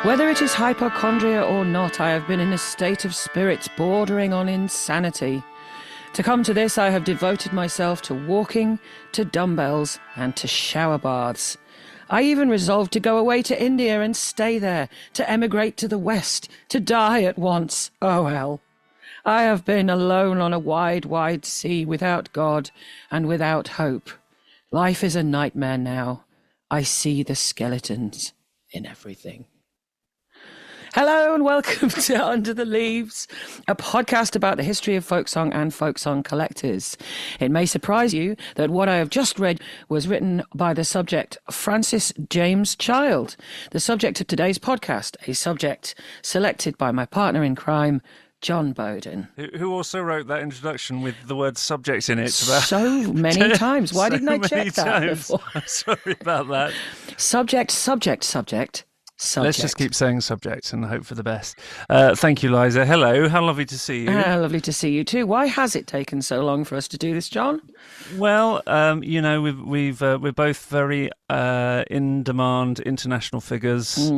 Whether it is hypochondria or not, I have been in a state of spirits bordering on insanity. To come to this, I have devoted myself to walking, to dumbbells, and to shower baths. I even resolved to go away to India and stay there, to emigrate to the West, to die at once. Oh, hell. I have been alone on a wide, wide sea without God and without hope. Life is a nightmare now. I see the skeletons in everything. Hello and welcome to Under the Leaves, a podcast about the history of folk song and folk song collectors. It may surprise you that what I have just read was written by the subject Francis James Child, the subject of today's podcast, a subject selected by my partner in crime, Jon Boden. Who also wrote that introduction with the word subject in it. So many times. Why didn't I check that before? I'm sorry about that. Subject. Let's just keep saying subject and hope for the best. Thank you, Liza. Hello. How lovely to see you. Lovely to see you too. Why has it taken so long for us to do this, Jon? Well, we're both very in-demand international figures.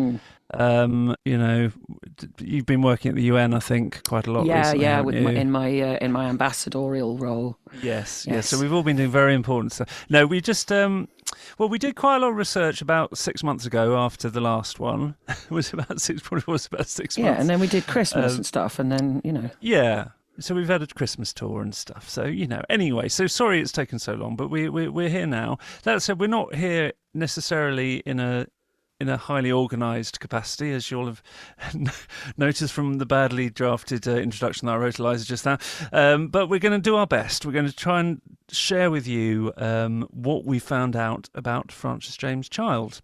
You've been working at the UN, I think, quite a lot. Recently, in my ambassadorial role. Yes. So we've all been doing very important stuff. No, we just we did quite a lot of research about 6 months ago after the last one. It was about 6 months. Yeah, and then we did Christmas and stuff, and then Yeah. So we've had a Christmas tour and stuff. So, anyway, so sorry it's taken so long, but we're here now. That said, we're not here necessarily in a highly organised capacity, as you'll have noticed from the badly drafted introduction that I wrote, Eliza, just now. But we're going to do our best. We're going to try and share with you what we found out about Francis James Child,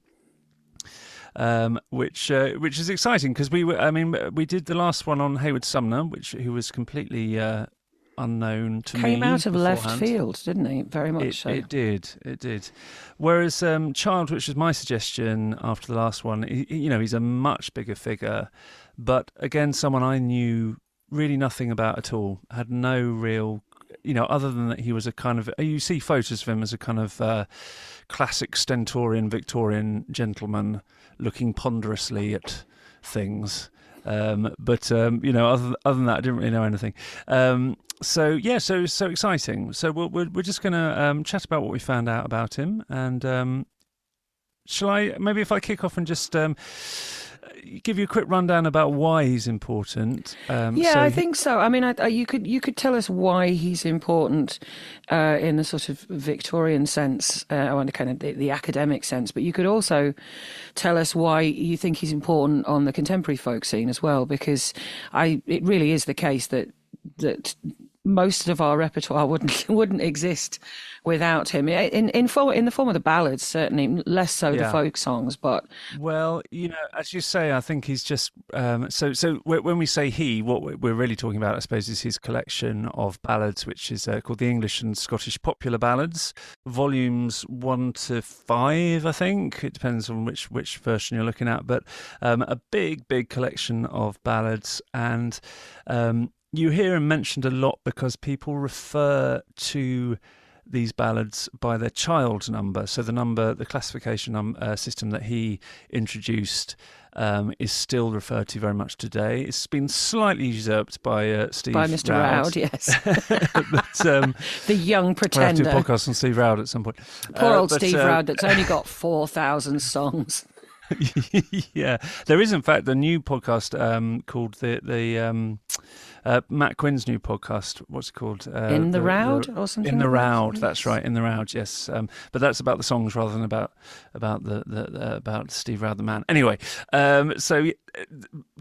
which is exciting because we did the last one on Hayward Sumner, who was completely unknown to me. Came out of beforehand. left field, didn't he? Very much so. It did. Whereas Child, which was my suggestion after the last one, he's a much bigger figure, but again, someone I knew really nothing about at all. Had no real, other than that he was a kind of, you see photos of him as a kind of classic stentorian Victorian gentleman looking ponderously at things. But other than that, I didn't really know anything. So exciting. So we're just going to chat about what we found out about him, and shall I maybe if I kick off and just give you a quick rundown about why he's important? I think so. I mean, you could tell us why he's important in the sort of Victorian sense, or in the kind of the academic sense, but you could also tell us why you think he's important on the contemporary folk scene as well, because it really is the case that most of our repertoire wouldn't exist without him. In the form of the ballads, certainly less so the folk songs. But well, as you say, I think he's just so when we say he, what we're really talking about, I suppose, is his collection of ballads, which is called the English and Scottish Popular Ballads, volumes 1 to 5. I think it depends on which version you're looking at, but a big collection of ballads. And you hear him mentioned a lot because people refer to these ballads by their child number. So the classification system that he introduced is still referred to very much today. It's been slightly usurped by Mr. Roud, yes. But, the young pretender. We'll have to do a podcast on Steve Roud at some point. Poor old Steve Roud that's only got 4,000 songs. Yeah, there is in fact a new podcast called the Matt Quinn's new podcast. What's it called? In the Roud or something? In the Roud, that's right. In the Roud, yes. But that's about the songs rather than about Steve Roud the man. Anyway, so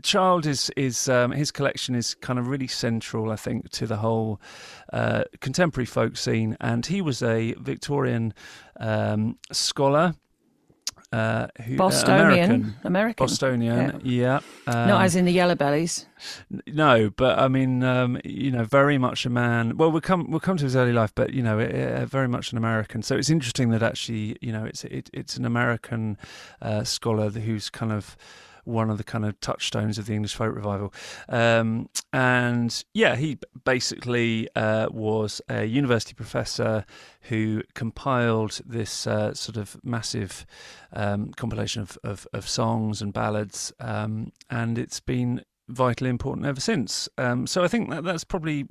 Child is his collection is kind of really central, I think, to the whole contemporary folk scene, and he was a Victorian scholar. American. Bostonian, yeah. Not as in the Yellow Bellies. No, but I mean, very much a man. Well, we'll come to his early life, but very much an American. So it's interesting that actually, it's an American scholar who's kind of one of the kind of touchstones of the English folk revival. And yeah, he basically was a university professor who compiled this sort of massive compilation of songs and ballads, and it's been vitally important ever since. So I think that's probably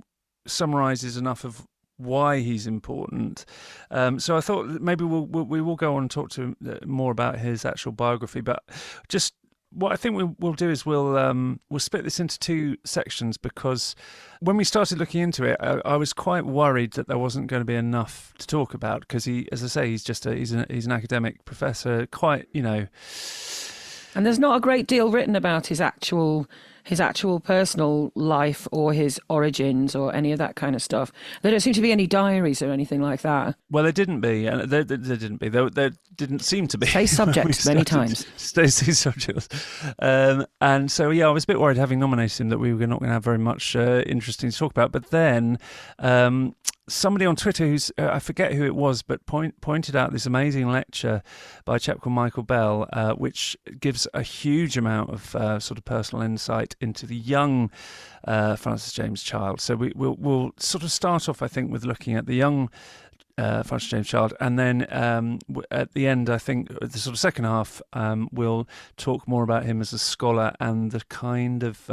summarises enough of why he's important. So I thought maybe we will go on and talk to him more about his actual biography, but just what I think we'll do is we'll split this into two sections, because when we started looking into it, I was quite worried that there wasn't going to be enough to talk about, because he, as I say, he's an academic professor, quite, you know. And there's not a great deal written about his actual personal life or his origins or any of that kind of stuff. There don't seem to be any diaries or anything like that. Well, there didn't be. There didn't be. There didn't seem to be. Say subject many times. Say subject. And so, yeah, I was a bit worried, having nominated him, that we were not going to have very much interesting to talk about. But then somebody on Twitter, who's I forget who it was, but pointed out this amazing lecture by a chap called Michael Bell, which gives a huge amount of sort of personal insight into the young Francis James Child. So we'll sort of start off, I think, with looking at the young Francis James Child, and then at the end, I think the sort of second half, we'll talk more about him as a scholar and the kind of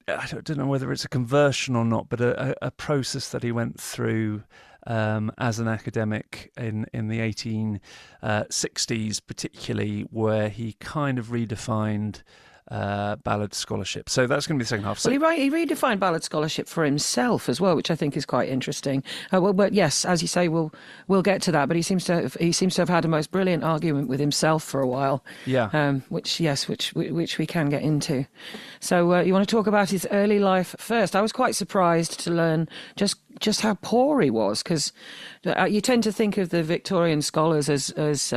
I don't know whether it's a conversion or not, but a process that he went through as an academic in the 1860s, particularly, where he kind of redefined ballad scholarship. So that's going to be the second half. So, well, he redefined ballad scholarship for himself as well, which I think is quite interesting. But yes, as you say, we'll get to that. But he seems to have had a most brilliant argument with himself for a while. Yeah. Which we can get into. So you want to talk about his early life first? I was quite surprised to learn just how poor he was, because you tend to think of the Victorian scholars as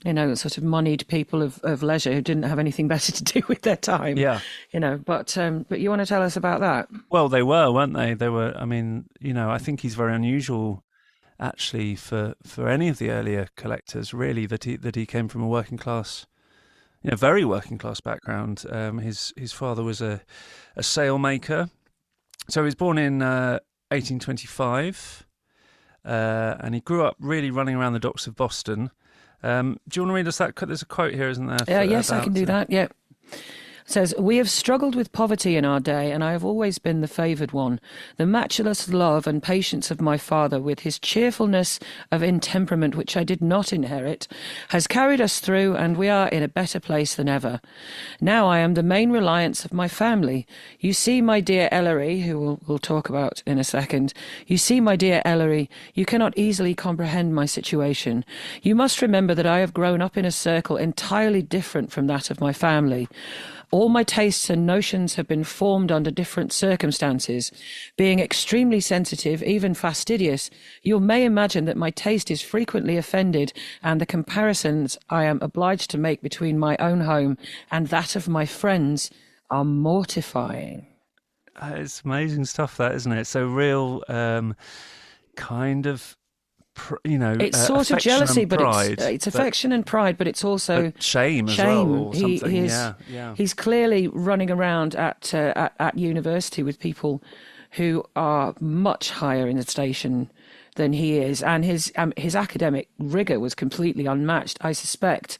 you know, sort of moneyed people of leisure who didn't have anything better to do with their time. Yeah. You know, but you want to tell us about that? Well, they were, weren't they? They were. I mean, you know, I think he's very unusual, actually, for any of the earlier collectors, really, that he came from a working class, you know, very working class background. His father was a sailmaker, so he was born in 1825, and he grew up really running around the docks of Boston. Do you want to read us that? There's a quote here, isn't there? Yes, I can do that. Yeah. It says, "We have struggled with poverty in our day, and I have always been the favoured one. The matchless love and patience of my father, with his cheerfulness of intemperament, which I did not inherit, has carried us through, and we are in a better place than ever. Now I am the main reliance of my family. You see, my dear Ellery," who we'll talk about in a second, "you see, my dear Ellery, you cannot easily comprehend my situation. You must remember that I have grown up in a circle entirely different from that of my family. All my tastes and notions have been formed under different circumstances. Being extremely sensitive, even fastidious, you may imagine that my taste is frequently offended, and the comparisons I am obliged to make between my own home and that of my friends are mortifying." It's amazing stuff, that, isn't it? So real kind of, you know, it's sort of jealousy, but it's affection and pride, but it's also shame as well, or something. He's clearly running around at university with people who are much higher in the station than he is, and his academic rigor was completely unmatched, I suspect,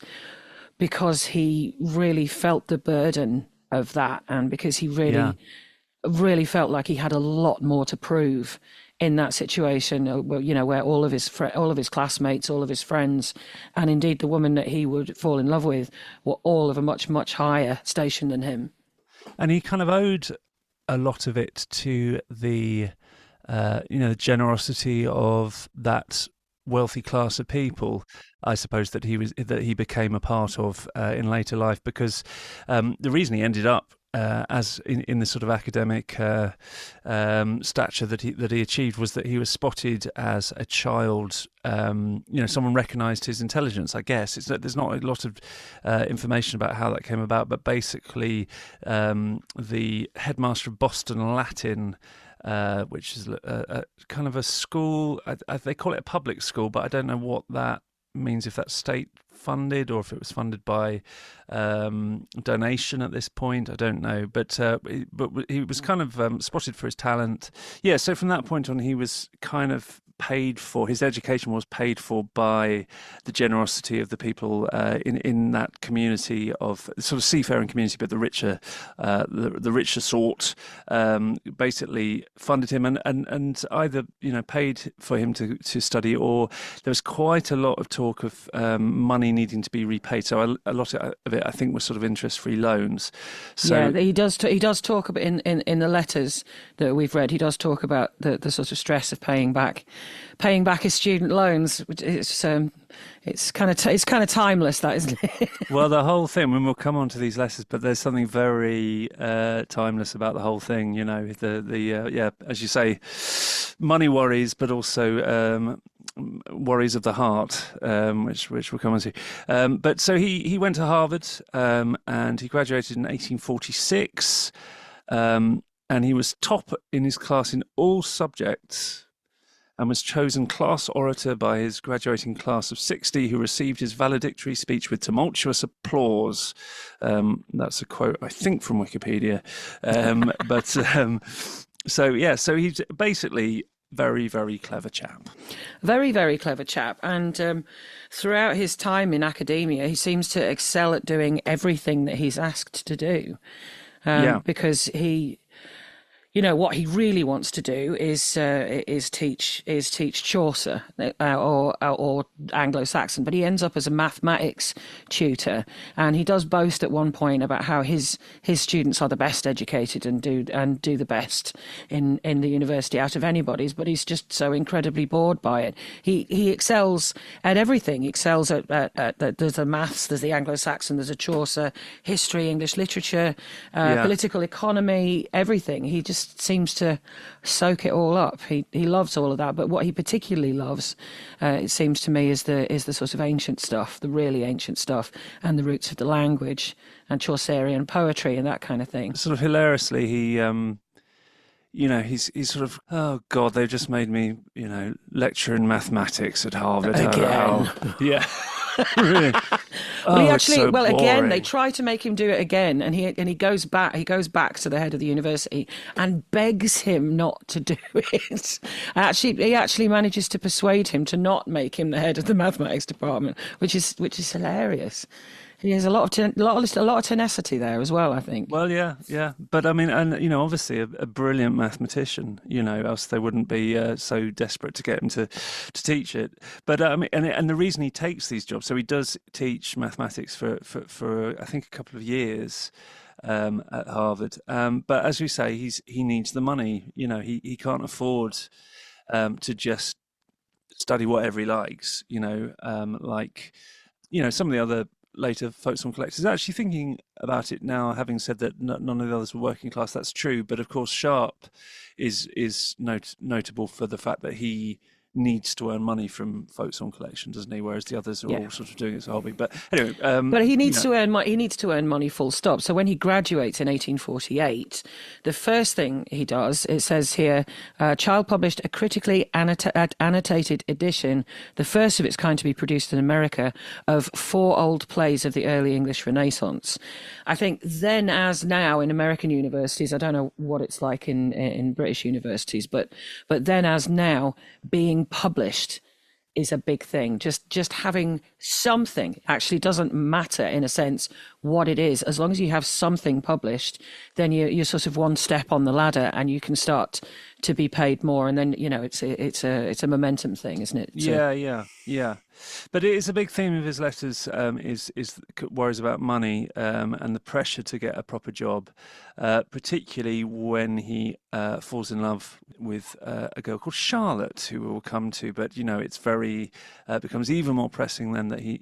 because he really felt the burden of that, and because he really felt like he had a lot more to prove in that situation, you know, where all of his classmates, all of his friends, and indeed the woman that he would fall in love with, were all of a much, much higher station than him. And he kind of owed a lot of it to the, you know, the generosity of that wealthy class of people, I suppose, that he became a part of in later life, because the reason he ended up as in the sort of academic stature that he achieved was that he was spotted as a child. You know, someone recognised his intelligence, I guess. There's not a lot of information about how that came about, but basically the headmaster of Boston Latin, which is a kind of a school, they call it a public school, but I don't know what that means, if that's state funded or if it was funded by donation at this point. I don't know, but he was kind of spotted for his talent. Yeah, so from that point on, he was kind of paid for. His education was paid for by the generosity of the people in that community of sort of seafaring community, but the richer sort basically funded him and either paid for him to study, or there was quite a lot of talk of money needing to be repaid. So a lot of it, I think, was sort of interest-free loans. So yeah, he does talk about in the letters that we've read. He does talk about the sort of stress of paying back his student loans. It's kind of timeless, that, isn't it? Well, the whole thing. We'll come on to these letters, but there's something very timeless about the whole thing. The as you say, money worries, but also worries of the heart, which we'll come on to. But so he went to Harvard, and he graduated in 1846, and he was top in his class in all subjects, and was chosen class orator by his graduating class of 60, who received his valedictory speech with tumultuous applause. That's a quote, I think, from Wikipedia. So he's basically very, very clever chap. Very, very clever chap. And throughout his time in academia, he seems to excel at doing everything that he's asked to do. Because he... what he really wants to do is teach Chaucer or Anglo-Saxon, but he ends up as a mathematics tutor, and he does boast at one point about how his students are the best educated and do the best in the university out of anybody's, but he's just so incredibly bored by it. He excels at everything. He excels at there's the maths, there's the Anglo-Saxon, there's a Chaucer, history, English literature, political economy, everything. He just seems to soak it all up. He loves all of that, but what he particularly loves, it seems to me, is the sort of ancient stuff, the really ancient stuff, and the roots of the language and Chaucerian poetry and that kind of thing. Sort of hilariously, he he's sort of, oh God, they've just made me lecture in mathematics at Harvard again. Yeah. Really? Again, they try to make him do it again, and he goes back to the head of the university and begs him not to do it. He actually manages to persuade him to not make him the head of the mathematics department, which is hilarious. He has a lot of tenacity there as well, I think. Well, yeah. But I mean, and obviously a brilliant mathematician. Else they wouldn't be so desperate to get him to teach it. But I mean, and the reason he takes these jobs, so he does teach mathematics for I think a couple of years at Harvard. But as we say, he needs the money. He can't afford to just study whatever he likes. Some of the other later folk song collectors. Actually thinking about it now, having said that none of the others were working class, that's true. But of course, Sharp is notable for the fact that he needs to earn money from folk song collection, doesn't he? Whereas the others are all sort of doing it as a hobby. But anyway, but he needs to earn money. He needs to earn money. Full stop. So when he graduates in 1848, the first thing he does, it says here, Child published a critically annotated edition, the first of its kind to be produced in America, of 4 old plays of the early English Renaissance. I think then, as now, in American universities, I don't know what it's like in British universities, but then, as now, being published is a big thing. Just having something actually doesn't matter, in a sense, what it is. As long as you have something published, then you're sort of one step on the ladder, and you can start to be paid more. And then it's a momentum thing, isn't it? Yeah. But it is a big theme of his letters. Is worries about money and the pressure to get a proper job, particularly when he falls in love with a girl called Charlotte, who we'll come to. But it's very becomes even more pressing then that he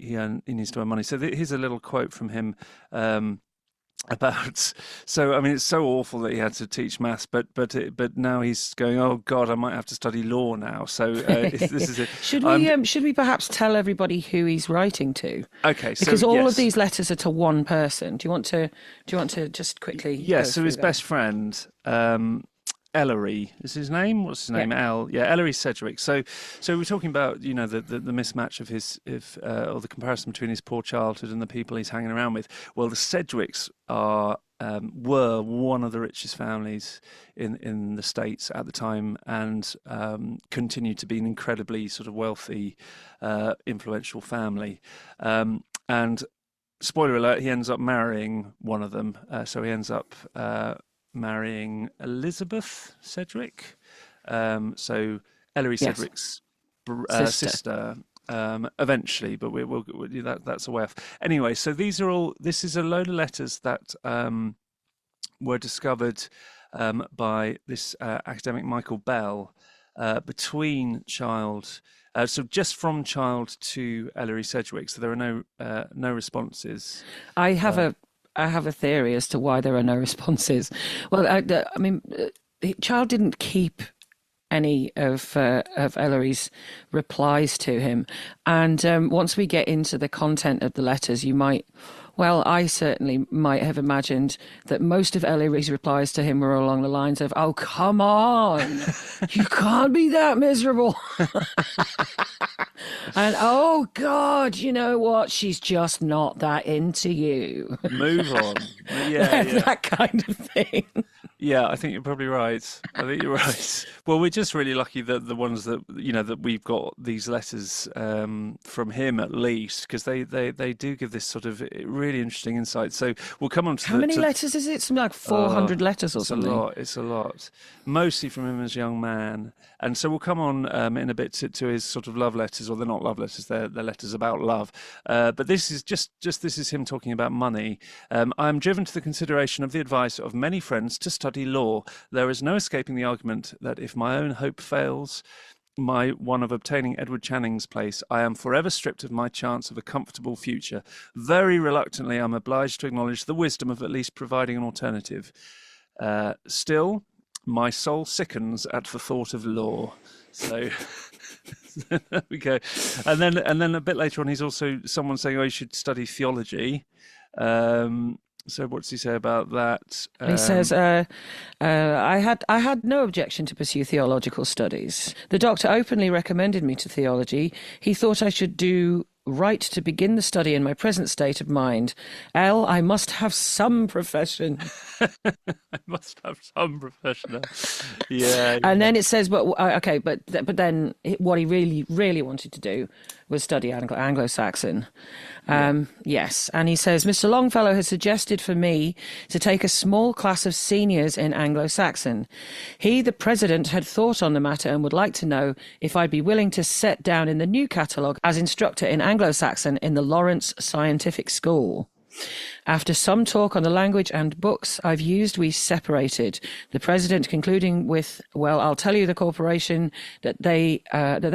needs to earn money. So here's a little quote from him. About it's so awful that he had to teach maths, but now he's going, oh God, I might have to study law now. So this is it. Should we perhaps tell everybody who he's writing to? Okay, because all of these letters are to one person. Do you want to just quickly? Yeah. So his best friend, Ellery is his name. What's his name? Ellery Sedgwick. So we're talking about the mismatch of or the comparison between his poor childhood and the people he's hanging around with. Well, the Sedgwicks were one of the richest families in the States at the time, and continue to be an incredibly sort of wealthy, influential family. And spoiler alert, he ends up marrying one of them. So he ends up marrying Elizabeth Sedgwick. So Ellery Sedgwick's sister. Eventually, but that's a way off. Anyway, so this is a load of letters that were discovered by this academic Michael Bell between Child. So just from Child to Ellery Sedgwick. So there are no responses. I have a theory as to why there are no responses. Well, I mean, Child didn't keep any of Ellery's replies to him, and once we get into the content of the letters, I certainly might have imagined that most of Ellery's replies to him were along the lines of, "Oh, come on, you can't be that miserable." And, "Oh, God, you know what? She's just not that into you." Move on. Yeah. That kind of thing. Yeah, I think you're probably right. I think you're right. Well, we're just really lucky that the ones that that we've got these letters from him at least, because they do give this sort of really interesting insight. So we'll come on to how many letters is it? Something like 400 letters or something. It's a lot, mostly from him as a young man. And so we'll come on in a bit to his sort of love letters, or they're not love letters; they're letters about love. But this is just this is him talking about money. I am driven to the consideration of the advice of many friends to study law. There is no escaping the argument that if my own hope fails, my one of obtaining Edward Channing's place, I am forever stripped of my chance of a comfortable future. Very reluctantly, I'm obliged to acknowledge the wisdom of at least providing an alternative. Still, my soul sickens at the thought of law. So there we go. And then a bit later on, he's also someone saying, "Oh, you should study theology." So what does he say about that? He says, I had no objection to pursue theological studies. The doctor openly recommended me to theology. He thought I should do right to begin the study in my present state of mind. I must have some profession. I must have some profession. Yeah. And then it says, but then what he really wanted to do was study Anglo-Saxon. Yes. And he says, Mr. Longfellow has suggested for me to take a small class of seniors in Anglo-Saxon. He, the president, had thought on the matter and would like to know if I'd be willing to set down in the new catalogue as instructor in Anglo-Saxon in the Lawrence Scientific School. After some talk on the language and books I've used, we separated. The president concluding with, "Well, I'll tell you the corporation that they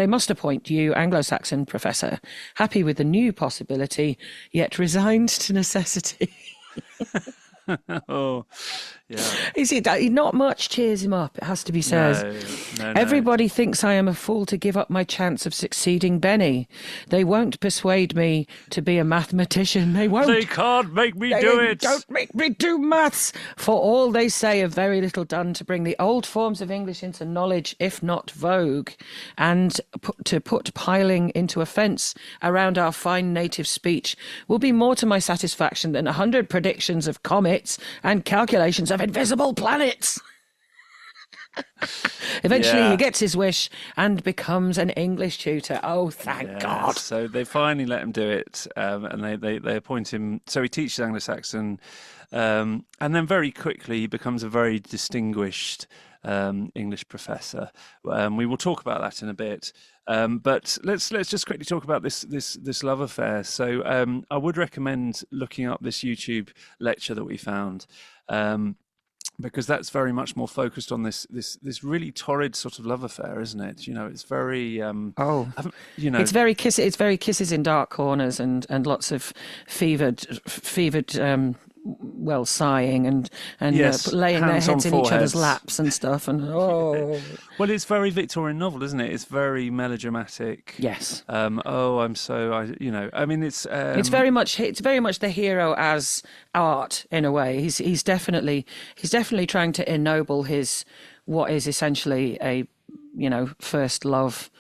must appoint you Anglo-Saxon professor. Happy with the new possibility, yet resigned to necessity." Oh, yeah. You see, not much cheers him up, it has to be said. No. Everybody thinks I am a fool to give up my chance of succeeding Benny. They won't persuade me to be a mathematician. They won't. They can't make me do it. Don't make me do maths. For all they say of very little done to bring the old forms of English into knowledge, if not vogue, and to put piling into offence around our fine native speech will be more to my satisfaction than 100 predictions of comets and calculations of invisible planets. Eventually he gets his wish and becomes an English tutor. Oh, thank God. So they finally let him do it, and they appoint him. So he teaches Anglo-Saxon, and then very quickly he becomes a very distinguished English professor. We will talk about that in a bit. But let's just quickly talk about this love affair. So I would recommend looking up this YouTube lecture that we found, because that's very much more focused on this really torrid sort of love affair, isn't it? It's very it's very kisses in dark corners and lots of fevered sighing and yes, laying their heads in each other's laps and stuff. And well, it's very Victorian novel, isn't it? It's very melodramatic. Yes. I mean, it's very much the hero as art in a way. He's definitely trying to ennoble his what is essentially a, first love,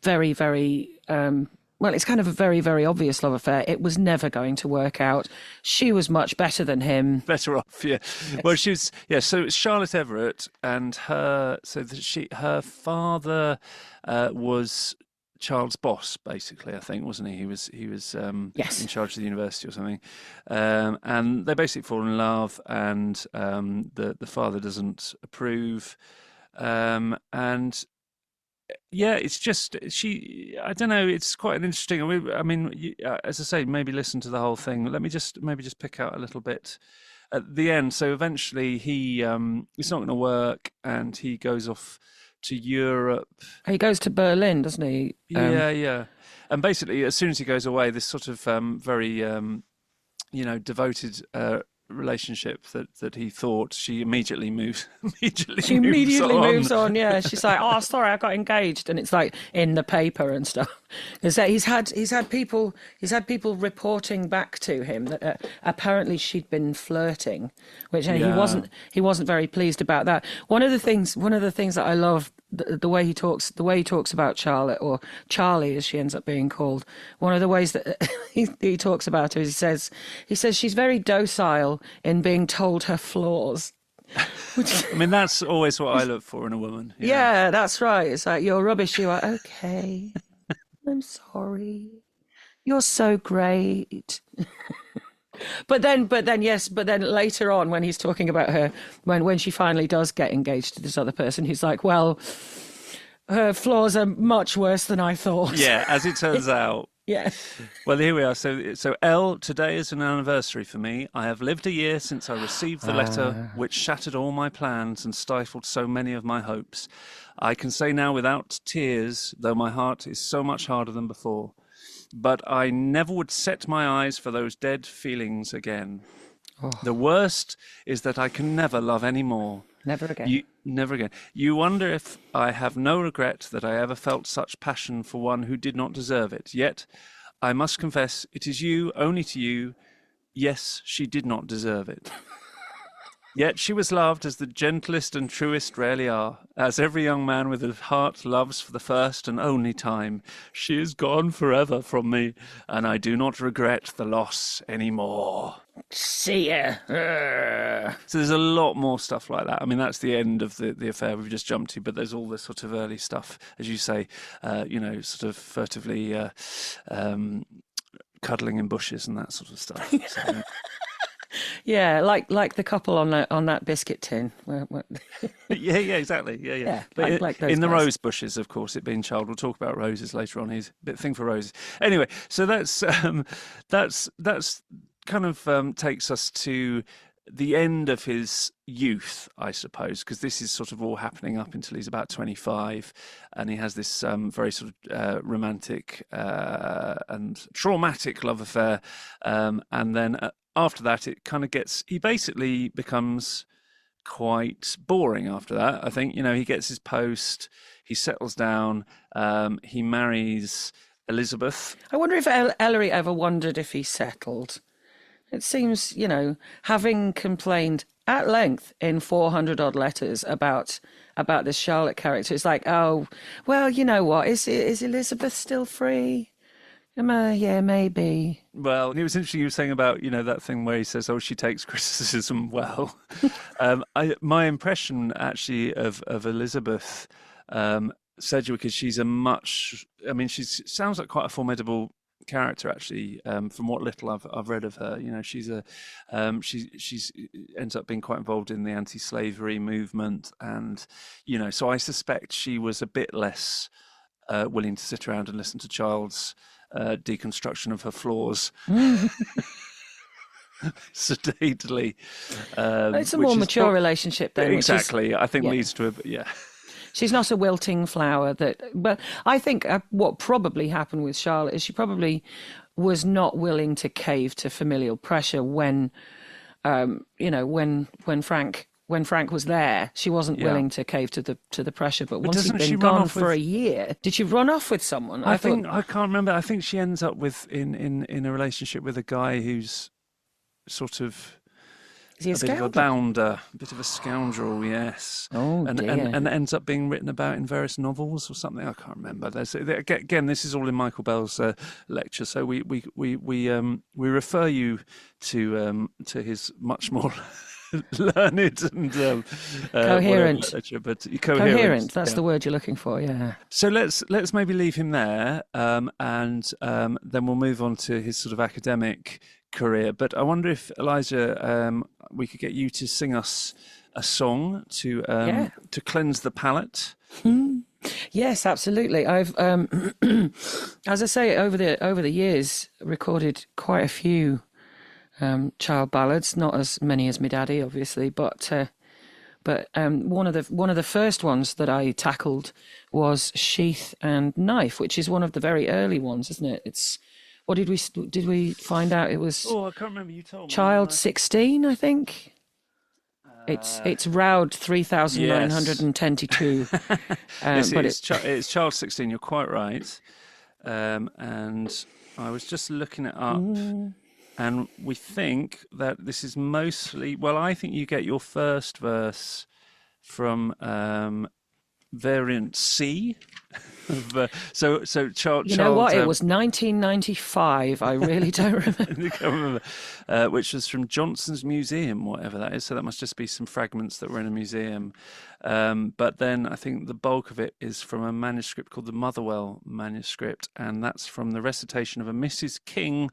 very, very, well, it's kind of a very, very obvious love affair. It was never going to work out. She was much better than him. Better off, yeah. Well, she was, yeah. So it's Charlotte Everett, and her father was Charles' boss, basically. I think, wasn't he? He was Yes. in charge of the university or something. And they basically fall in love, and the father doesn't approve, and yeah, it's just I don't know. It's quite an interesting. I mean, as I say, maybe listen to the whole thing. Let me just pick out a little bit at the end. So eventually, it's not going to work, and he goes off to Europe. He goes to Berlin, doesn't he? Yeah. And basically, as soon as he goes away, this sort of very devoted relationship that he thought, she immediately moves moves on. Yeah, she's like, oh, sorry, I got engaged, and it's like in the paper and stuff. Because he's had people reporting back to him that apparently she'd been flirting, which he wasn't very pleased about that. One of the things that I love, the way he talks about Charlotte, or Charlie as she ends up being called. One of the ways that he talks about her is he says she's very docile in being told her flaws. I mean, that's always what I look for in a woman. Yeah, that's right. It's like, you're rubbish. You are okay. I'm sorry. You're so great. But then later on, when he's talking about her, when she finally does get engaged to this other person, he's like, well, her flaws are much worse than I thought. Yeah, as it turns out. Yeah. Well, here we are. So Elle, today is an anniversary for me. I have lived a year since I received the letter which shattered all my plans and stifled so many of my hopes. I can say now without tears, though my heart is so much harder than before. But I never would set my eyes for those dead feelings again. Oh. The worst is that I can never love any more. Never again. Never again. You wonder if I have no regret that I ever felt such passion for one who did not deserve it. Yet, I must confess, it is you, only to you. Yes, she did not deserve it. Yet she was loved as the gentlest and truest rarely are, as every young man with a heart loves for the first and only time. She is gone forever from me, and I do not regret the loss any more. See ya. So there's a lot more stuff like that. I mean, that's the end of the affair we've just jumped to, but there's all this sort of early stuff, as you say, sort of furtively cuddling in bushes and that sort of stuff. So, yeah, like the couple on that biscuit tin. Yeah, exactly. Yeah. But like those in the guys. Rose bushes, of course, it being child. We'll talk about roses later on. He's a bit thing for roses. Anyway, so that's kind of takes us to the end of his youth, I suppose, because this is sort of all happening up until he's about 25, and he has this very sort of romantic and traumatic love affair, and then after that, it kind of he basically becomes quite boring after that. I think, he gets his post, he settles down, he marries Elizabeth. I wonder if Ellery ever wondered if he settled. It seems, having complained at length in 400 odd letters about this Charlotte character, it's like, oh, well, you know what? Is Elizabeth still free? Yeah, maybe. Well, it was interesting you were saying about, that thing where he says, oh, she takes criticism well. My impression, actually, of Elizabeth Sedgwick is she's she sounds like quite a formidable character, actually, from what little I've read of her. She's she's ends up being quite involved in the anti-slavery movement, and so I suspect she was a bit less willing to sit around and listen to Child's deconstruction of her flaws sedately. It's a more mature relationship then. Exactly. I think leads to She's not a wilting flower. But I think what probably happened with Charlotte is she probably was not willing to cave to familial pressure when Frank was there. She wasn't willing to cave to the pressure. But once he'd been gone for a year, did she run off with someone? I can't remember. I think she ends up in a relationship with a guy who's sort of Is he a A bit of a scoundrel? bounder, a bit of a scoundrel, yes. Oh dear. And ends up being written about in various novels or something. I can't remember. Again, this is all in Michael Bell's lecture, so we refer you to his much more learned and whatever Coherent. lecture, but Coherent. coherent. That's Yeah. the word you're looking for. Yeah. So let's maybe leave him there, and then we'll move on to his sort of academic career. But I wonder if Elijah, we could get you to sing us a song Yeah. to cleanse the palate. Yes, absolutely. I've, as I say, over the years, recorded quite a few child ballads. Not as many as my daddy, obviously, but one of the first ones that I tackled was Sheath and Knife, which is one of the very early ones, isn't it? It's what did we find out? It was Oh, I can't remember. You told me. Child 16, I think. It's Roud Yes. 3922. But It's Child 16. You're quite right. And I was just looking it up. And we think that this is mostly, well, I think you get your first verse from variant C. So child. you know what? It was 1995. I really don't remember. I can't remember, which was from Johnson's Museum, whatever that is. So that must just be some fragments that were in a museum. But then I think the bulk of it is from a manuscript called the Motherwell manuscript, and that's from the recitation of a Mrs. King,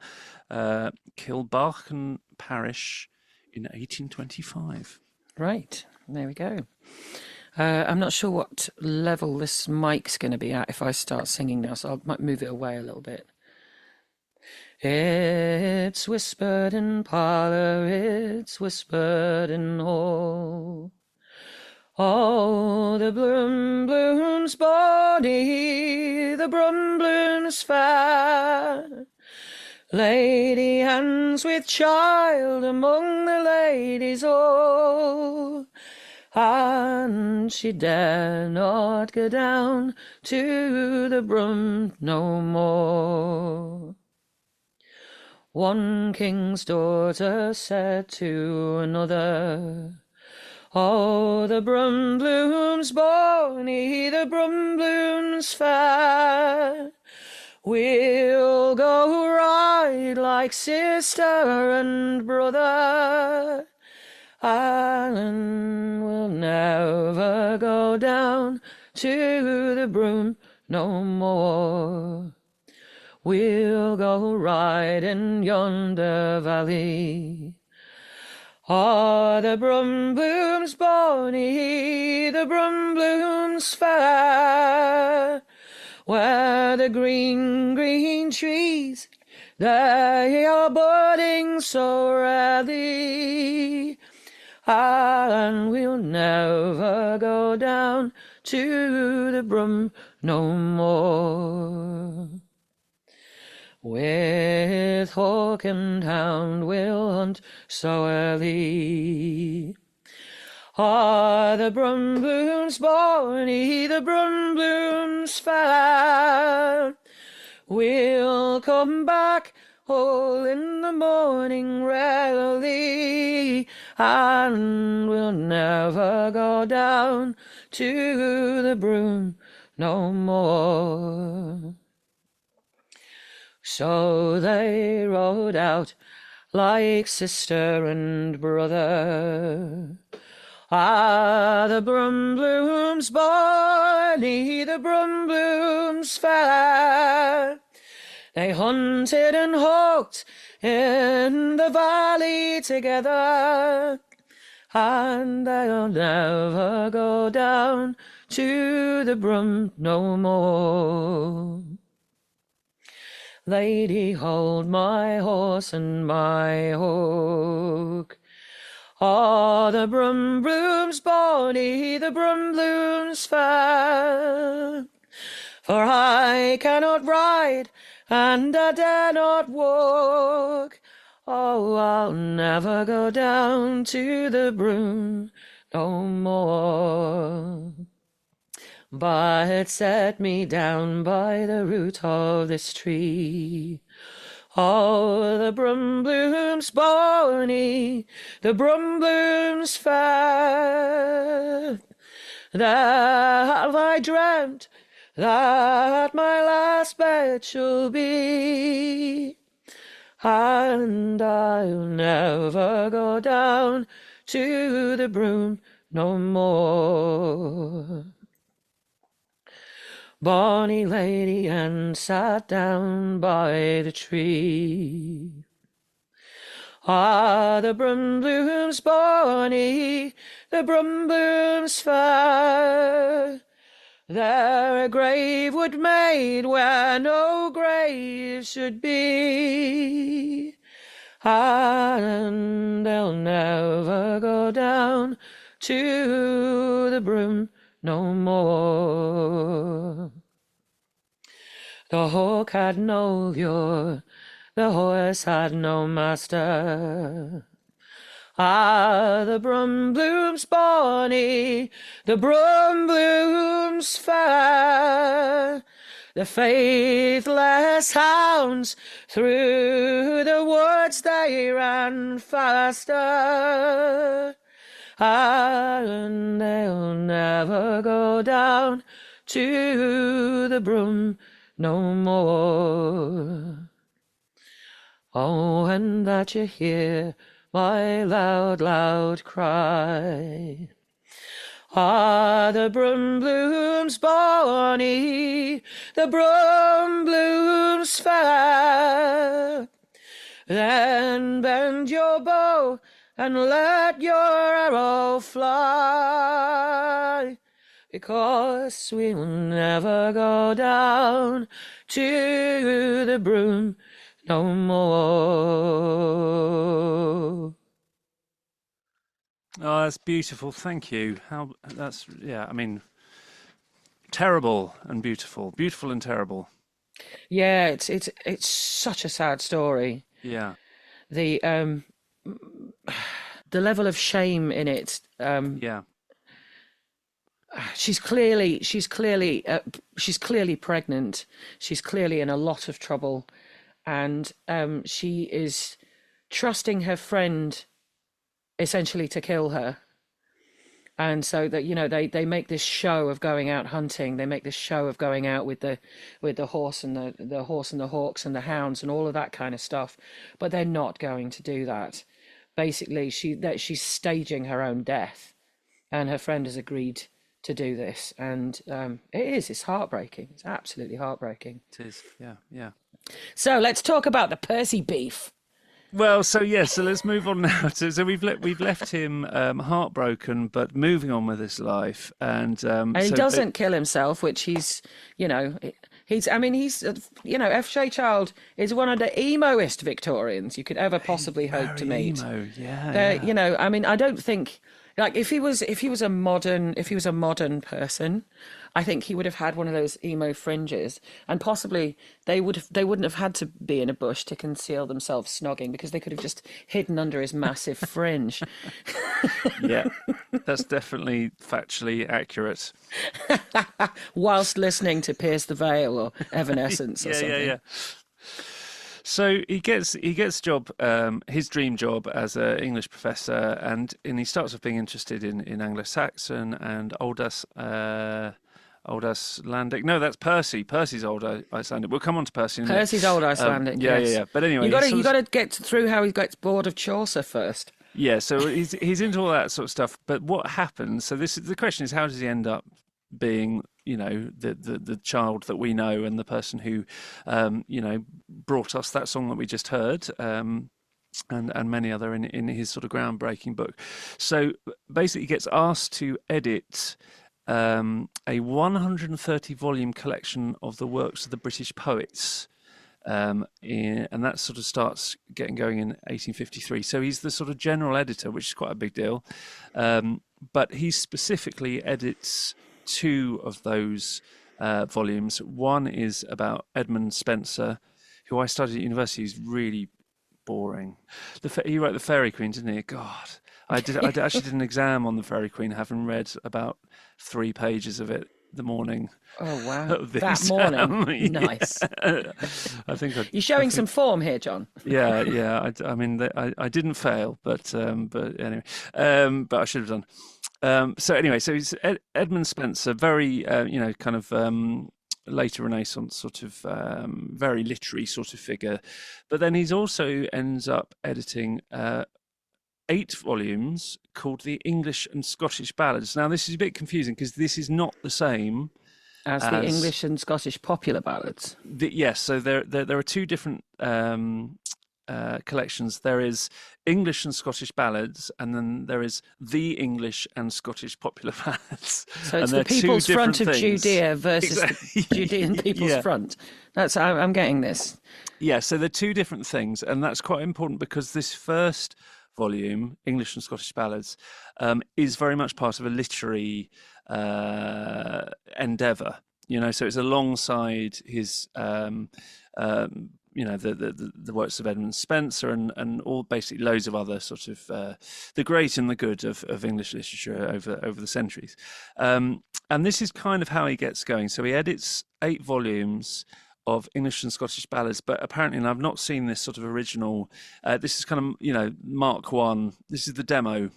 Kilbarchan Parish in 1825. Right. There we go. I'm not sure what level this mic's going to be at if I start singing now, so I might move it away a little bit. It's whispered in parlour, it's whispered in hall. Oh, the bloom blooms bonny, the brum blooms fair. Lady hands with child among the ladies all. And she dare not go down to the brum no more. One king's daughter said to another, oh, the brum blooms bonny, the brum blooms fair. We'll go ride like sister and brother, and we'll never go down to the broom no more. We'll go ride in yonder valley. Ah, the brum blooms bonny, the brum blooms fair, where the green, green trees, they are budding so rarely, and we'll never go down to the brum no more. With hawk and hound we'll hunt so early. Ah, the brum blooms bonny, the brum blooms fair. We'll come back all in the morning rarely, and we'll never go down to the broom no more. So they rode out like sister and brother. Ah, the brum blooms bonny, the brum blooms fair. They hunted and hawked in the valley together, and they'll never go down to the brum no more. Lady, hold my horse and my hawk. Ah, the brum blooms bonny, the brum blooms fair. For I cannot ride, and I dare not walk. Oh, I'll never go down to the broom no more. But set me down by the root of this tree. Oh, the brum blooms bonny, the brum blooms fair, that have I dreamt that my last bed shall be, and I'll never go down to the broom no more. Bonny lady and sat down by the tree. Ah, the brum blooms bonny, the brum blooms fair, there a grave would made where no grave should be, and they'll never go down to the broom no more. The hawk had no lure, the horse had no master. Ah, the brum blooms bonny, the brum blooms fair, the faithless hounds through the woods they ran faster, and they'll never go down to the broom no more. Oh, and that you hear my loud, loud cry. Ah, the brum blooms bonny, the brum blooms fair, then bend your bow and let your arrow fly, because we'll never go down to the broom no more. Oh, that's beautiful. Thank you. Yeah, I mean, terrible and beautiful. Beautiful and terrible. Yeah, it's such a sad story. Yeah. The the level of shame in it. Yeah. She's clearly pregnant. She's clearly in a lot of trouble, and she is trusting her friend essentially to kill her. And so that, they make this show of going out hunting. They make this show of going out with the horse and the horse and the hawks and the hounds and all of that kind of stuff, but they're not going to do that. Basically, she's staging her own death, and her friend has agreed to do this, and it's heartbreaking. It's absolutely heartbreaking. It is. Yeah. Yeah. So let's talk about the Percy beef. Well, so let's move on now. So we've left him heartbroken, but moving on with his life, and He so doesn't kill himself, which you know, F. J. Child is one of the emoest Victorians you could ever possibly hope to very meet. emo, yeah. I don't think, like, if he was a modern person, I think he would have had one of those emo fringes, and possibly they wouldn't have had to be in a bush to conceal themselves snogging, because they could have just hidden under his massive fringe. Yeah, that's definitely factually accurate. Whilst listening to Pierce the Veil or Evanescence or something. Yeah. So he gets job, his dream job as an English professor, and he starts off being interested in Anglo-Saxon and Old Icelandic. No, that's Percy. Percy's Old Icelandic. We'll come on to Percy. Percy's Old Icelandic. Yeah. Yes. But anyway, you got to get through how he gets bored of Chaucer first. Yeah, so he's into all that sort of stuff. But what happens? So the question is, how does he end up being, the child that we know, and the person who, brought us that song that we just heard, and many other in his sort of groundbreaking book. So basically, he gets asked to edit a 130 volume collection of the works of the British poets. And that sort of starts getting going in 1853. So he's the sort of general editor, which is quite a big deal. But he specifically edits two of those volumes. One is about Edmund Spenser, who I studied at university. He's really boring. He wrote The Fairy Queen, didn't he? God, I actually did an exam on The Fairy Queen, having read about 3 pages of it. the morning Oh, wow. of this. That morning. Yeah. Nice. I think You're showing some form here, John. yeah. I mean, I didn't fail, but anyway, but I should have done. So anyway, so he's Edmund Spenser, very kind of later Renaissance sort of very literary sort of figure, but then he's also ends up editing 8 volumes called the English and Scottish Ballads. Now this is a bit confusing because this is not the same As the as English and Scottish popular ballads. yes. So there are 2 different collections. There is English and Scottish ballads, and then there is the English and Scottish popular ballads. So it's and the People's Front of things. Judea versus the Judean People's Front. I'm getting this. Yeah, so they're 2 different things, and that's quite important because this first volume, English and Scottish Ballads, is very much part of a literary endeavour. So it's alongside his the works of Edmund Spenser and all basically loads of other sort of the great and the good of English literature over the centuries. And this is kind of how he gets going. So he edits 8 volumes of English and Scottish ballads, but apparently, and I've not seen this sort of original, this is kind of, Mark 1, this is the demo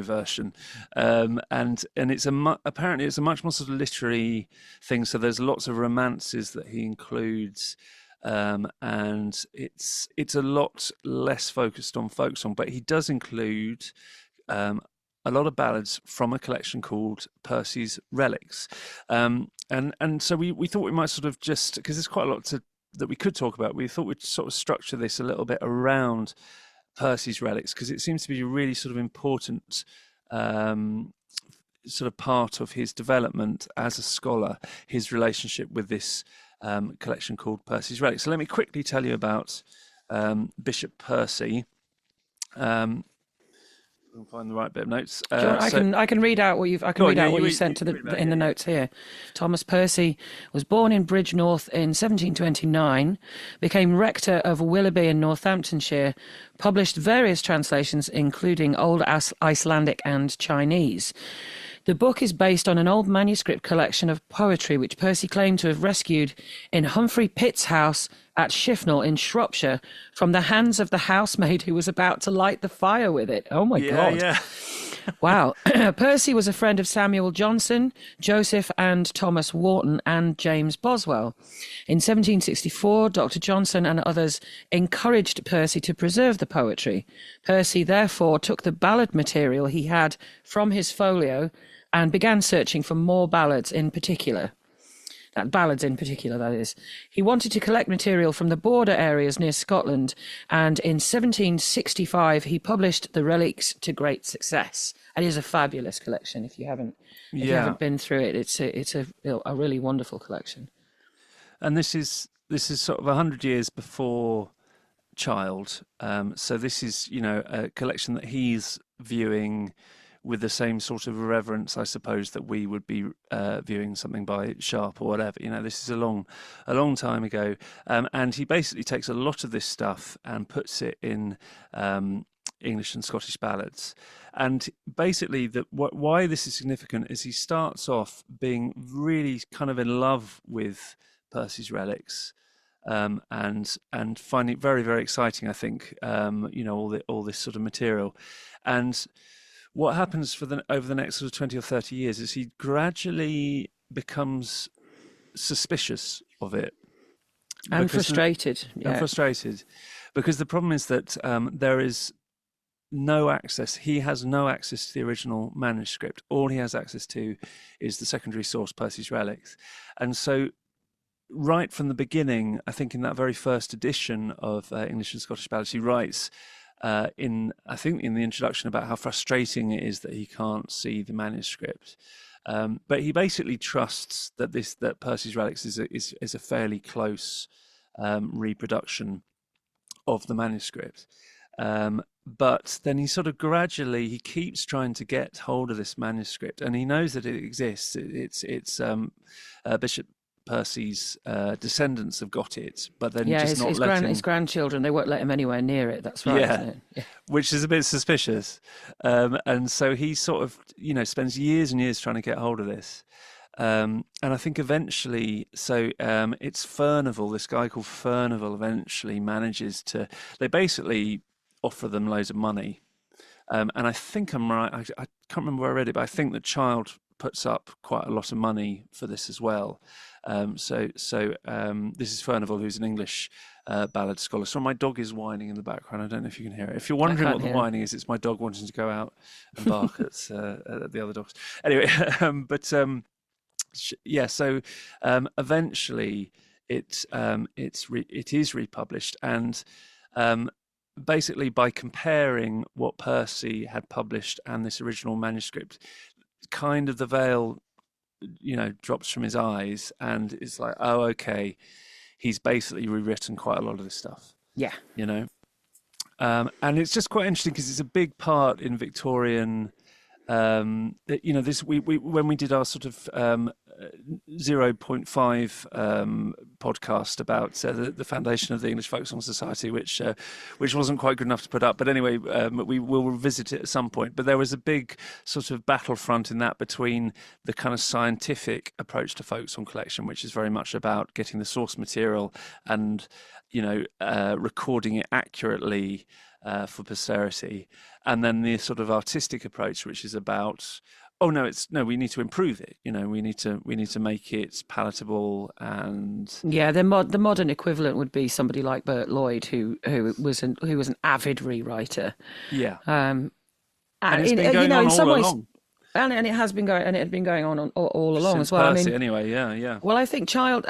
version, and it's apparently it's a much more sort of literary thing. So there's lots of romances that he includes, and it's a lot less focused on folk song, but he does include a lot of ballads from a collection called Percy's Relics, and so we thought we might sort of just, because there's quite a lot that we could talk about, we thought we'd sort of structure this a little bit around Percy's Relics, because it seems to be a really sort of important sort of part of his development as a scholar, his relationship with this collection called Percy's Relics. So let me quickly tell you about Bishop Percy. I'll find the right bit of notes. I can read out what you've you sent in the notes here. Thomas Percy was born in Bridgnorth in 1729, became rector of Willoughby in Northamptonshire, published various translations including Old Icelandic and Chinese. The book is based on an old manuscript collection of poetry which Percy claimed to have rescued in Humphrey Pitt's house at Shifnal in Shropshire from the hands of the housemaid who was about to light the fire with it. Oh my God. Yeah. Wow. Percy was a friend of Samuel Johnson, Joseph and Thomas Warton, and James Boswell. In 1764, Dr. Johnson and others encouraged Percy to preserve the poetry. Percy therefore took the ballad material he had from his folio and began searching for more ballads in particular. That is. He wanted to collect material from the border areas near Scotland, and in 1765 he published the Relics to great success. It is a fabulous collection. If you haven't been through it, it's a really wonderful collection. And this is sort of 100 years before Child. So this is a collection that he's viewing with the same sort of reverence, I suppose, that we would be viewing something by Sharp or whatever. This is a long time ago, and he basically takes a lot of this stuff and puts it in English and Scottish ballads. And basically, why this is significant is he starts off being really kind of in love with Percy's Relics. And finding it very, very exciting, I think, all this sort of material. And what happens over the next sort of 20 or 30 years is he gradually becomes suspicious of it. And frustrated. And frustrated. Because the problem is that there is no access. He has no access to the original manuscript. All he has access to is the secondary source, Percy's Relics. And so right from the beginning, I think in that very first edition of English and Scottish Ballads, he writes in the introduction about how frustrating it is that he can't see the manuscript. But he basically trusts that Percy's Relics is a fairly close reproduction of the manuscript. But then he sort of gradually, he keeps trying to get hold of this manuscript, and he knows that it exists. It's Bishop Percy's descendants have got it, but then just not letting his grandchildren, they won't let him anywhere near it. That's right. Yeah, isn't it? Yeah. Which is a bit suspicious. And so he sort of spends years and years trying to get hold of this. And I think eventually, it's Furnival, this guy called Furnival eventually manages to, they basically offer them loads of money. And I think I'm right, I can't remember where I read it, but I think the Child puts up quite a lot of money for this as well. This is Furnival, who's an English ballad scholar. So my dog is whining in the background. I don't know if you can hear it. If you're wondering what the whining is, it's my dog wanting to go out and bark at the other dogs. Anyway, eventually it is republished, and basically by comparing what Percy had published and this original manuscript, kind of the veil, drops from his eyes, and it's like, oh, okay, he's basically rewritten quite a lot of this stuff. Yeah. And it's just quite interesting because it's a big part in Victorian. This we when we did our sort of 0.5 podcast about the foundation of the English Folk Song Society, which wasn't quite good enough to put up. But anyway, we will revisit it at some point. But there was a big sort of battlefront in that between the kind of scientific approach to folk song collection, which is very much about getting the source material and recording it accurately for posterity, and then the sort of artistic approach, which is about, we need to improve it. We need to make it palatable. And the modern equivalent would be somebody like Bert Lloyd, who was an avid rewriter. Yeah, and it's been going on all along. And it has been going, and it had been going on all along Since as well. Percy, anyway, yeah. Well, I think Child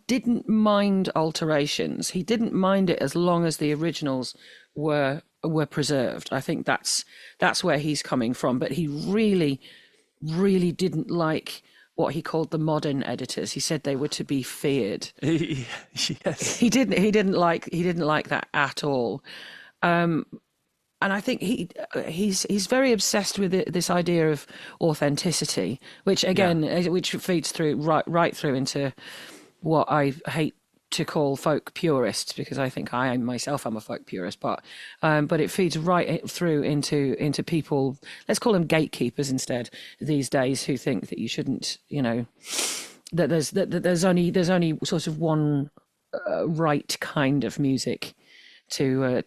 didn't mind alterations. He didn't mind it as long as the originals were preserved. I think that's where he's coming from. But he really, really didn't like what he called the modern editors. He said they were to be feared. Yes. He didn't like that at all. And I think he's very obsessed with this idea of authenticity, which again, which feeds through right through into what I hate to call folk purists, because I think I myself am a folk purist, but it feeds right through into people. Let's call them gatekeepers instead these days, who think that you shouldn't, that there's only sort of one right kind of music to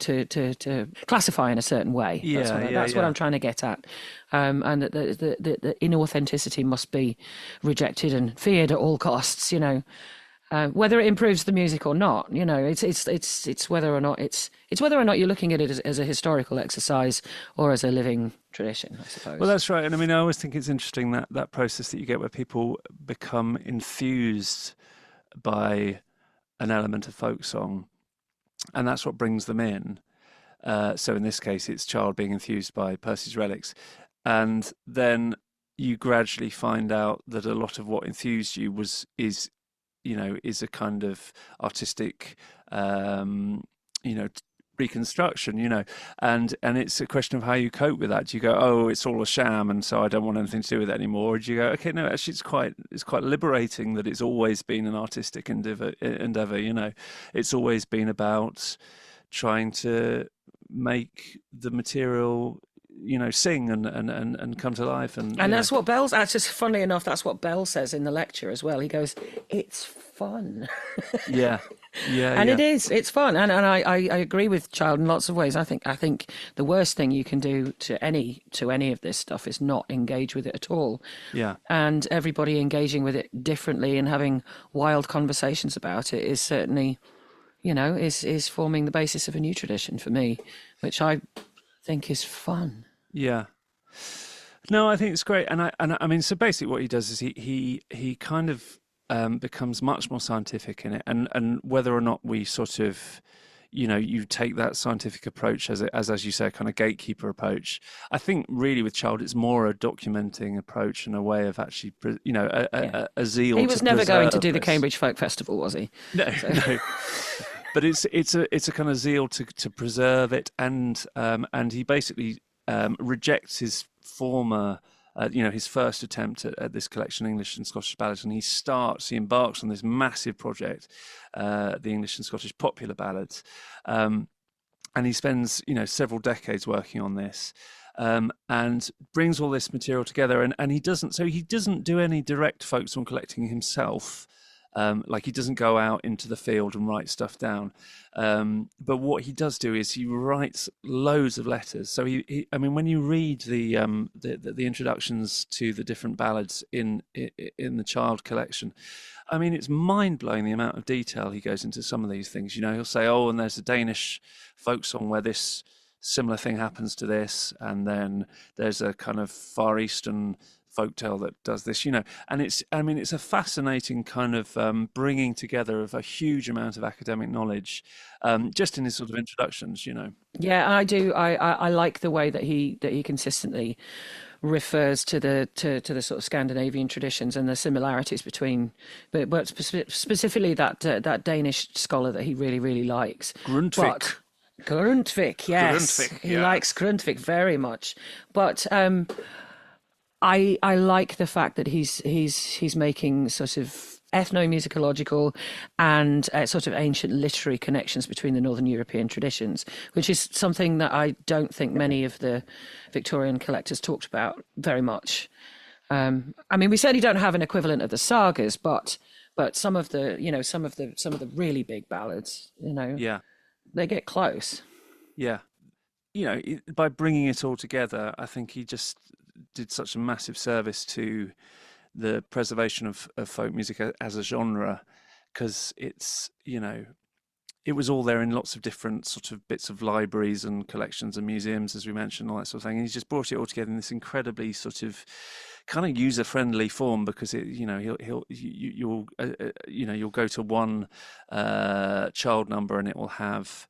classify in a certain way. That's what I'm trying to get at. And that the inauthenticity must be rejected and feared at all costs. Whether it improves the music or not. It's whether or not you're looking at it as a historical exercise or as a living tradition, I suppose. Well, that's right. And I mean, I always think it's interesting that process that you get where people become enthused by an element of folk song, and that's what brings them in. So in this case, it's Child being enthused by Percy's Relics. And then you gradually find out that a lot of what enthused you is a kind of artistic, reconstruction, and it's a question of how you cope with that. Do you go, oh, it's all a sham, and so I don't want anything to do with it anymore? Or do you go, okay, no, actually, it's quite liberating that it's always been an artistic endeavor. It's always been about trying to make the material sing and come to life, and that's what Bell's. Just funnily enough, that's what Bell says in the lecture as well. He goes, "It's fun." Yeah. And it is. It's fun, and I agree with Child in lots of ways. I think the worst thing you can do to any of this stuff is not engage with it at all. Yeah. And everybody engaging with it differently and having wild conversations about it is certainly, is forming the basis of a new tradition for me, which I think is fun. Yeah. No, I think it's great, and I mean, so basically, what he does is he kind of becomes much more scientific in it, and whether or not we sort of, you take that scientific approach as you say, a kind of gatekeeper approach. I think really with Child, it's more a documenting approach and a way of actually, a zeal. He was never going to do the Cambridge Folk Festival, was he? No, no. But it's a kind of zeal to preserve it, and he basically rejects his former, his first attempt at this collection, English and Scottish ballads, and he embarks on this massive project, the English and Scottish popular ballads, and he spends several decades working on this, and brings all this material together. And he doesn't do any direct folk song collecting himself. Like he doesn't go out into the field and write stuff down. But what he does do is he writes loads of letters. So I mean, when you read the introductions to the different ballads in the child collection, I mean, it's mind blowing the amount of detail he goes into some of these things. You know, he'll say, "Oh, and there's a Danish folk song where this similar thing happens to this, and then there's a kind of Far Eastern folktale that does this," you know. And it's a fascinating kind of bringing together of a huge amount of academic knowledge, just in his sort of introductions, you know. Yeah, I do. I like the way that he consistently refers to the sort of Scandinavian traditions and the similarities between, but specifically that Danish scholar that he really likes. Grundtvig. Grundtvig, yes, he likes Grundtvig very much. But I like the fact that he's making sort of ethnomusicological and sort of ancient literary connections between the Northern European traditions, which is something that I don't think many of the Victorian collectors talked about very much. I mean, we certainly don't have an equivalent of the sagas, but some of the really big ballads, you know, they get close. Yeah. You know, by bringing it all together, I think he just did such a massive service to the preservation of folk music as a genre, because it's, you know, it was all there in lots of different sort of bits of libraries and collections and museums, as we mentioned, all that sort of thing. And he's just brought it all together in this incredibly sort of kind of user-friendly form, because it, you know, you'll go to one child number and it will have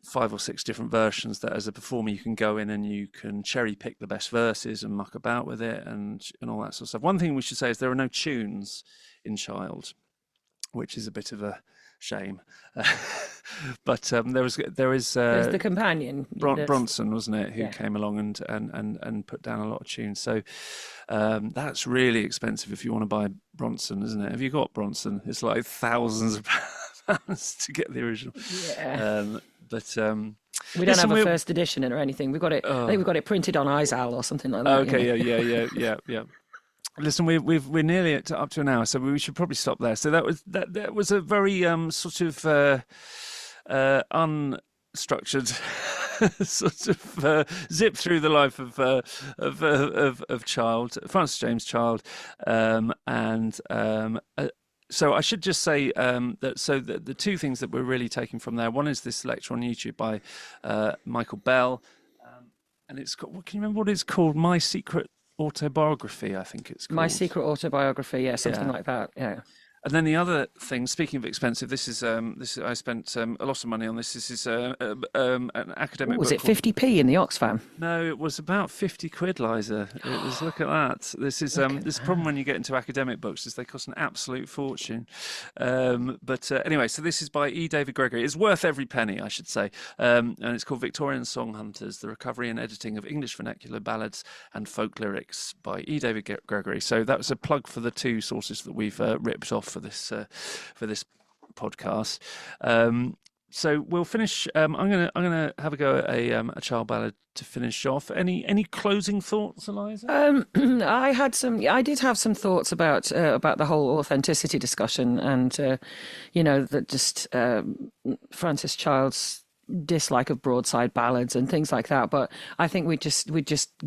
5 or 6 different versions that, as a performer, you can go in and you can cherry pick the best verses and muck about with it and all that sort of stuff. One thing we should say is there are no tunes in Child, which is a bit of a shame. But there's the companion Bronson, wasn't it, who came along and put down a lot of tunes. So that's really expensive if you want to buy Bronson, isn't it? Have you got Bronson? It's like thousands of pounds to get the original. Yeah. But we don't have a first edition or anything. We've got it. I think we've got it printed on Isowl or something like that. Okay, yeah. Listen, we're nearly up to an hour, so we should probably stop there. So that was a very sort of unstructured sort of zip through the life of Child, Francis James Child, so I should just say that the two things that we're really taking from there, one is this lecture on YouTube by Michael Bell, and it's got, can you remember what it's called? My Secret Autobiography, I think it's called. My Secret Autobiography, something like that, yeah. And then the other thing, speaking of expensive, this is I spent a lot of money on this. This is an academic. Was it 50p in the Oxfam? No, it was about 50 quid, Liza. It was. Look at that. This is this problem when you get into academic books is they cost an absolute fortune. But anyway, so this is by E. David Gregory. It's worth every penny, I should say. And it's called Victorian Song Hunters: The Recovery and Editing of English Vernacular Ballads and Folk Lyrics by E. David Gregory. So that was a plug for the two sources that we've ripped off for this podcast. So we'll finish. I'm gonna have a go at a child ballad to finish off. Any closing thoughts, Eliza? I did have some thoughts about the whole authenticity discussion, and that just Francis Child's dislike of broadside ballads and things like that. But I think we'd just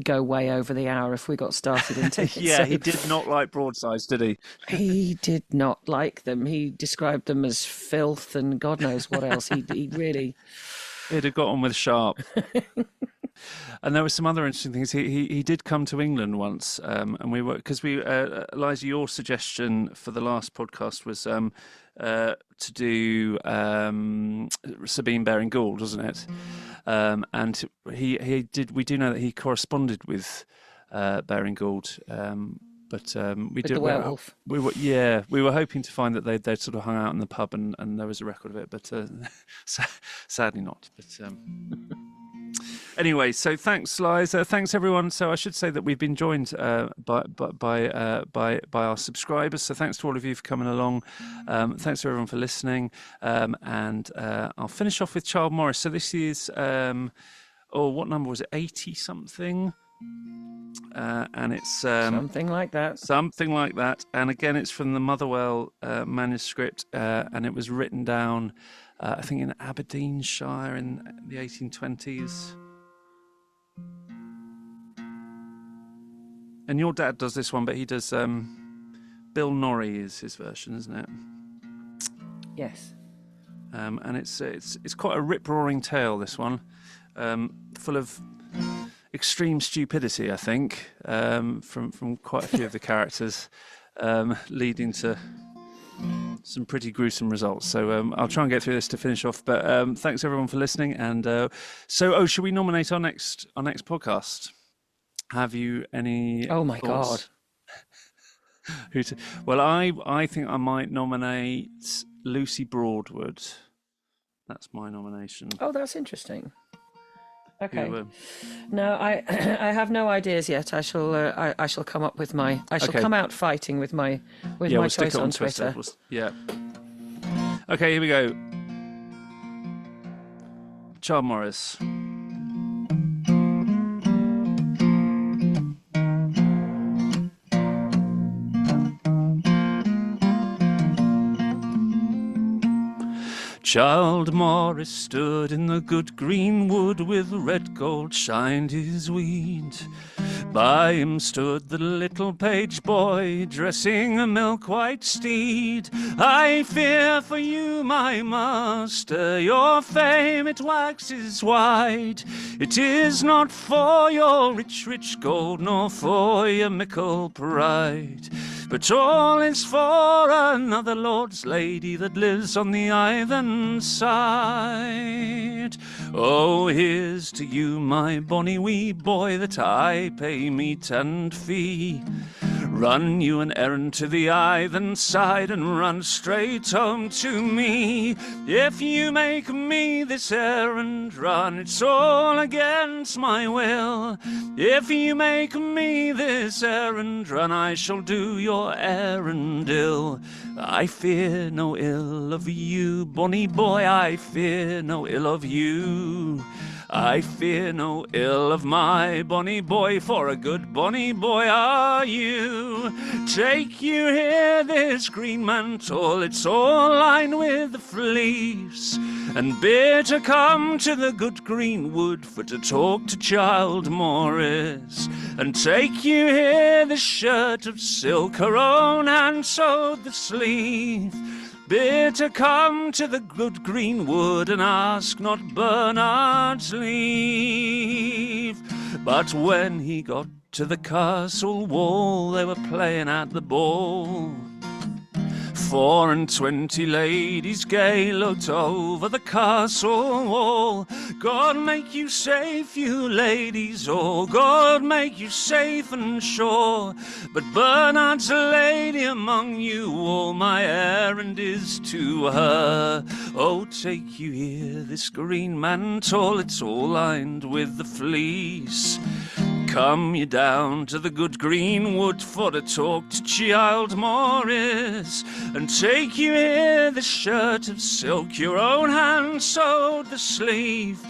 go way over the hour if we got started into it. Yeah, so, he did not like broadsides, did he? He did not like them. He described them as filth and God knows what else. He really... He'd have got on with Sharp. And there were some other interesting things. He did come to England once, and we were, because Eliza, your suggestion for the last podcast was to do Sabine Baring-Gould, wasn't it? And he did. We do know that he corresponded with Baring-Gould. But we did. The werewolf. We were hoping to find that they'd sort of hung out in the pub and there was a record of it, but sadly not. But anyway, so thanks, Liza. Thanks, everyone. So I should say that we've been joined by our subscribers. So thanks to all of you for coming along. Thanks to everyone for listening. And I'll finish off with Child Morris. So this is. what number was it? 80 something. And it's Something like that. Something like that. And again, it's from the Motherwell manuscript, and it was written down, I think, in Aberdeenshire in the 1820s. And your dad does this one, but he does Bill Norrie is his version, isn't it? Yes. And it's quite a rip-roaring tale, this one, full of extreme stupidity, I think, from quite a few of the characters, leading to some pretty gruesome results. So I'll try and get through this to finish off. But thanks everyone for listening. And should we nominate our next podcast? Have you any? Oh my thoughts? God! Well, I think I might nominate Lucy Broadwood. That's my nomination. Oh, that's interesting. Okay. Who, No, I have no ideas yet. I shall come up with my. I shall come out fighting with my we'll choice on Twitter. Yeah. Okay, here we go. Child Morris. Child Morris stood in the good green wood, with red gold shined his weed. By him stood the little page boy, dressing a milk-white steed. I fear for you, my master, your fame it waxes wide. It is not for your rich, rich gold, nor for your mickle pride, but all is for another lord's lady that lives on the either side. Oh, here's to you, my bonny wee boy, that I pay meat and fee. Run you an errand to the either side, and run straight home to me. If you make me this errand run, it's all against my will. If you make me this errand run, I shall do your errand ill. I fear no ill of you, bonny boy, I fear no ill of you. I fear no ill of my bonny boy, for a good bonny boy are you. Take you here this green mantle, it's all lined with the fleece, and bid her come to the good green wood for to talk to Child Morris. And take you here this shirt of silk, her own hand sewed the sleeve. Bid her come to the good green wood, and ask not Bernard's leave. But when he got to the castle wall, they were playing at the ball. 24 ladies gay looked over the castle wall. God make you safe, you ladies all, God make you safe and sure. But Bernard's a lady among you all, my errand is to her. Oh, take you here this green mantle, it's all lined with the fleece. Come you down to the good green wood for to talk to Child Morris, and take you here this shirt of silk, your own hand sewed the sleeve.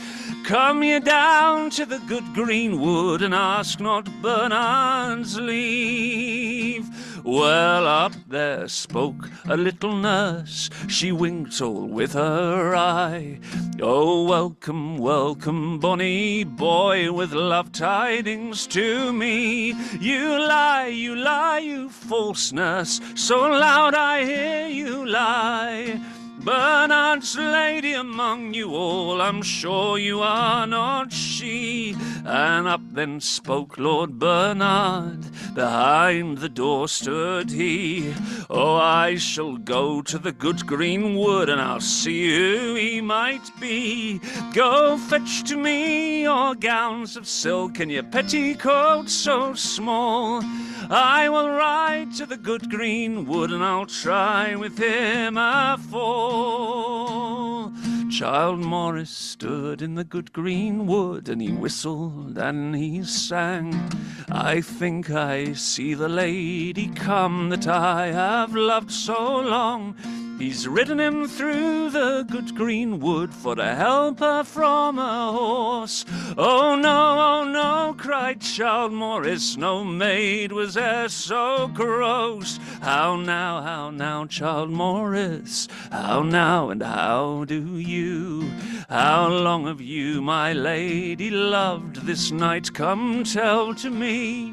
Come you down to the good green wood, and ask not Bernard's leave. Well, up there spoke a little nurse, she winked all with her eye. Oh, welcome, welcome, bonny boy, with love tidings to me. You lie, you false nurse, so loud I hear you lie. Bernard's lady among you all, I'm sure you are not she. And up then spoke Lord Bernard, behind the door stood he. Oh, I shall go to the good green wood, and I'll see who he might be. Go fetch to me your gowns of silk, and your petticoats so small. I will ride to the good green wood, and I'll try with him a fall. Childe Morris stood in the good green wood, and he whistled and he sang. I think I see the lady come that I have loved so long. He's ridden him through the good green wood for to help her from a horse. Oh no, cried Childe Morris, no maid was e'er so gross. How now, Childe Morris, how now and how do you? How long have you, my lady, loved this night? Come tell to me.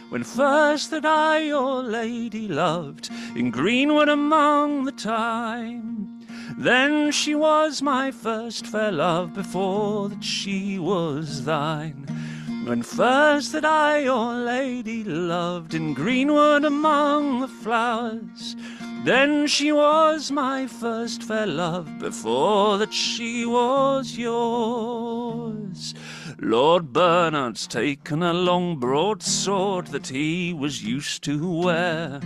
When first that I your lady loved, in greenwood among the thyme, then she was my first fair love, before that she was thine. When first that I your lady loved, in greenwood among the flowers, then she was my first fair love, before that she was yours. Lord Bernard's taken a long broadsword that he was used to wear,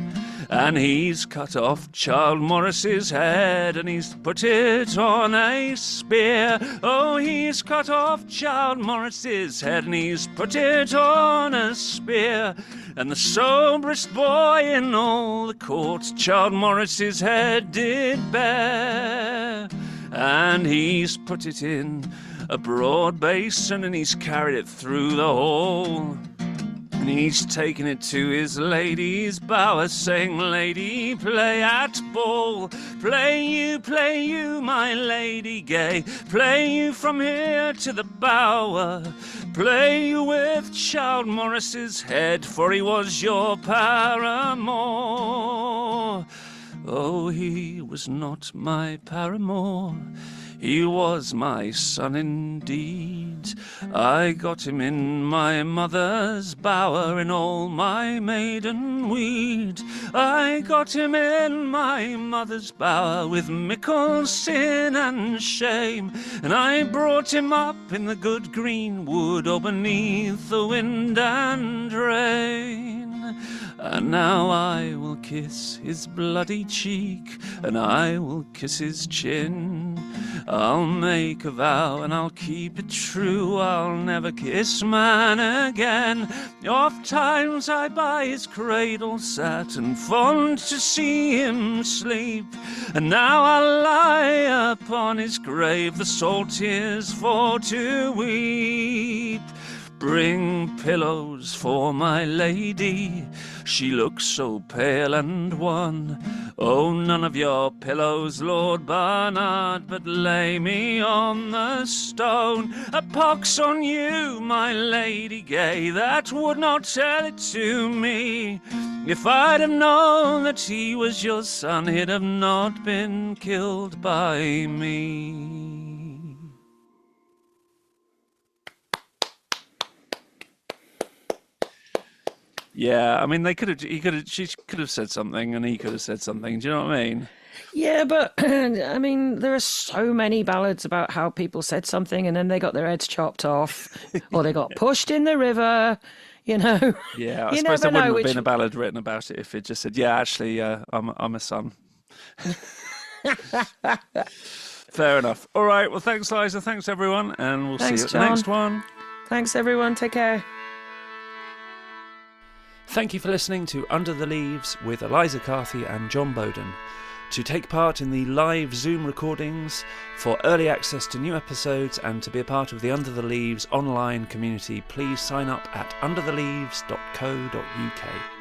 and he's cut off Childe Morris's head, and he's put it on a spear. Oh, he's cut off Childe Morris's head, and he's put it on a spear. And the soberest boy in all the court Childe Morris's head did bear, and he's put it in a broad basin, and he's carried it through the hall, and he's taken it to his lady's bower, saying, Lady, play at ball. Play you, my lady gay. Play you from here to the bower. Play you with Childe Morris's head, for he was your paramour. Oh, he was not my paramour, he was my son indeed. I got him in my mother's bower, in all my maiden weed. I got him in my mother's bower, with mickle sin and shame, and I brought him up in the good green wood, oh, beneath the wind and rain. And now I will kiss his bloody cheek, and I will kiss his chin. I'll make a vow and I'll keep it true, I'll never kiss man again. Oft times I by his cradle sat, and fond to see him sleep, and now I'll lie upon his grave, the salt tears for to weep. Bring pillows for my lady, she looks so pale and wan. Oh, none of your pillows, Lord Bernard, but lay me on the stone. A pox on you, my lady gay, that would not tell it to me. If I'd have known that he was your son, he'd have not been killed by me. Yeah, I mean, she could have said something, and he could have said something. Do you know what I mean? Yeah, but I mean, there are so many ballads about how people said something and then they got their heads chopped off, or they got pushed in the river. You know. Yeah, I suppose there wouldn't have been a ballad written about it if it just said, "Yeah, actually, I'm a son." Fair enough. All right. Well, thanks, Liza. Thanks, everyone, and we'll see you at the next one. Thanks, everyone. Take care. Thank you for listening to Under the Leaves with Eliza Carthy and Jon Boden. To take part in the live Zoom recordings, for early access to new episodes, and to be a part of the Under the Leaves online community, please sign up at undertheleaves.co.uk.